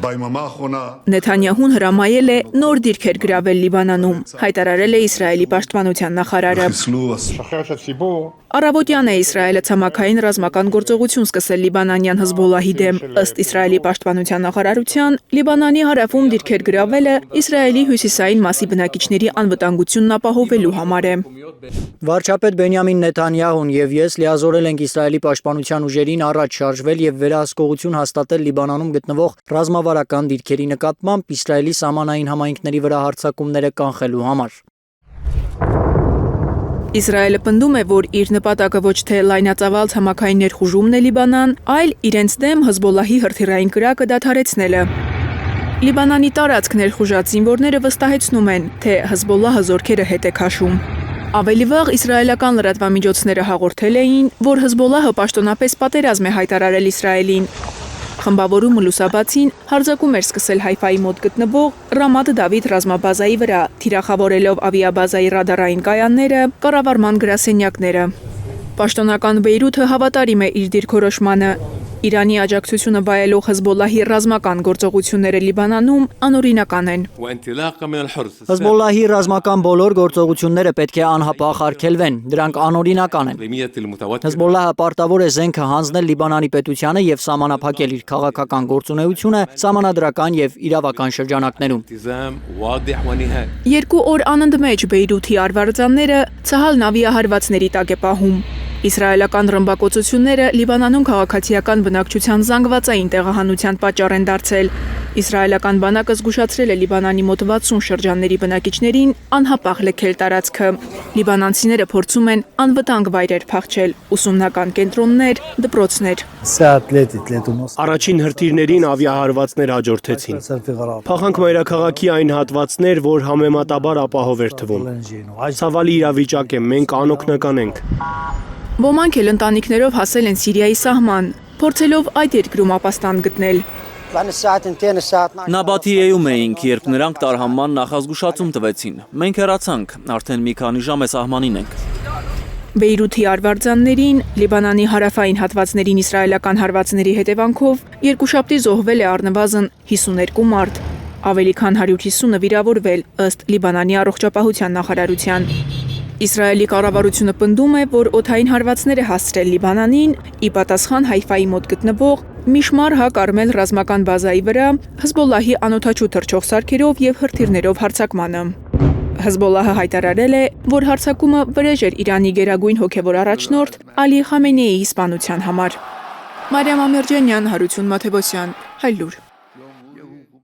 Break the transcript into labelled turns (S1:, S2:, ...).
S1: Նեթանյահուն հրամայել է նոր դիրքեր գրավել Լիբանանում, հայտարարել է Իսրայելի պաշտպանության նախարարը։ Առավոտյան է Իսրայելը ցամաքային ռազմական գործողություն սկսել լիբանանյան Հեզբոլլահի դեմ։ Ըստ Իսրայելի պաշտպանության նախարարության, Լիբանանի հարավում դիրքեր գրավելը Իսրայելի հյուսիսային մասի բնակիչների անվտանգությունն ապահովելու համար է։
S2: Վարչապետ Բենյամին Նեթանյահուն եւ ես լիազորել ենք Իսրայելի պաշտպանության ուժերին առաջ շարժվել եւ վերահսկողություն հաստատել Լիբանանում գտնվող ռազմավարական դիրքերի նկատմամբ Իսրայելի սահմանային համայնքների վրա հարձակումները կանխելու համար։
S1: Իսրայելը պնդում է, որ իր նպատակը ոչ թե լայնածավալ ցամաքային ներխուժումն է Լիբանան, այլ իրենց դեմ Հեզբոլլահի հրթիռային կրակը դադարեցնելը։ Լիբանանի տարածք ներխուժած զինվորները վստահեցնում են, թե Հեզբոլլահը զորքերը հետ է քաշում։ Ավելի վաղ իսրայելական լրատվամիջոցները հաղորդել էին, որ Հեզբոլլահը պաշտոնապես պատերազմ է հայտարարել Իսրայելին։ Խմբավորումը լուսաբացին հարձակում էր սկսել Հայֆայի մոտ գտնվող Ռամաթ Դավիթ ռազմաբազայի վրա, թիրախավորելով ավիաբազայի ռադարային կայանները, կառավարման գրասենյակները։ Պաշտոնական Բեյրութը հավատարիմ է իր դիրքորոշմանը։ Իրանի աջակցությունը վայելող Հեզբոլլահի ռազմական գործողությունները Լիբանանում անօրինական են։
S2: Հեզբոլլահի ռազմական բոլոր գործողությունները պետք է անհապաղ արգելվեն, դրանք անօրինական են։ Հեզբոլլահը պարտավոր է զենքը հանձնել Լիբանանի պետությանը եւ սահմանափակել իր քաղաքական գործունեությունը սահմանադրական եւ իրավական շրջանակներում։
S1: 2 օր անընդմեջ Բեյրութի արվարձանները ցահալ նավիահարվածների տակ է պահում։ Իսրայելական ռմբակոծությունները Լիբանանում քաղաքացիական բնակչության զանգվածային տեղահանության պատճառ են դարձել։ Իսրայելական բանակը զգուշացրել է Լիբանանի մոտ 60 շրջանների բնակիչներին անհապաղ լքել տարածքը։ Լիբանանցիները փորձում են անվտանգ վայրեր փախչել, ուսումնական կենտրոններ, դպրոցներ։
S3: Առաջին հրթիռներին ավիահարվածներ հաջորդեցին։ Փախանք մայրաքաղաքի այն հատվածներ, որ համեմատաբար ապահով էր թվում։ Ցավալի իրավիճակ է, մենք անօգնական ենք։
S1: Ոմանք էլ ընտանիքներով հասել են Սիրիայի սահման, փորձելով այդ երկրում ապաստան գտնել։
S4: Նաբաթիեում էինք, երբ նրանք տարհանման նախազգուշացում տվեցին։ Մենք հեռացանք, արդեն մի քանի ժամ է սահմանին ենք։
S1: Բեյրութի արվարձաններին, Լիբանանի հարավային հատվածներին իսրայելական հարվածների հետևանքով երկուշաբթի զոհվել է առնվազն 52 մարդ, ավելի քան 150-ը վիրավորվել, ըստ Լիբանանի առողջապահության նախարարության։ Իսրայելի կառավարությունը պնդում է, որ օդային հարվածներ է հասցրել Լիբանանին, ի պատասխան Հայֆայի մոտ գտնվող Միշմար Հա-Կարմել ռազմական բազայի վրա Հեզբոլլահի անօդաչու թռչող սարքերով եւ հրթիռներով հարձակմանը։ Հեզբոլլահը հայտարարել է, որ հարձակումը վրեժ էր Իրանի գերագույն հոգևոր առաջնորդ Ալի Խամենեիի սպանության համար։ Մարիամ Ամիրջանյան, Հարություն Մաթևոսյան, Հայլուր։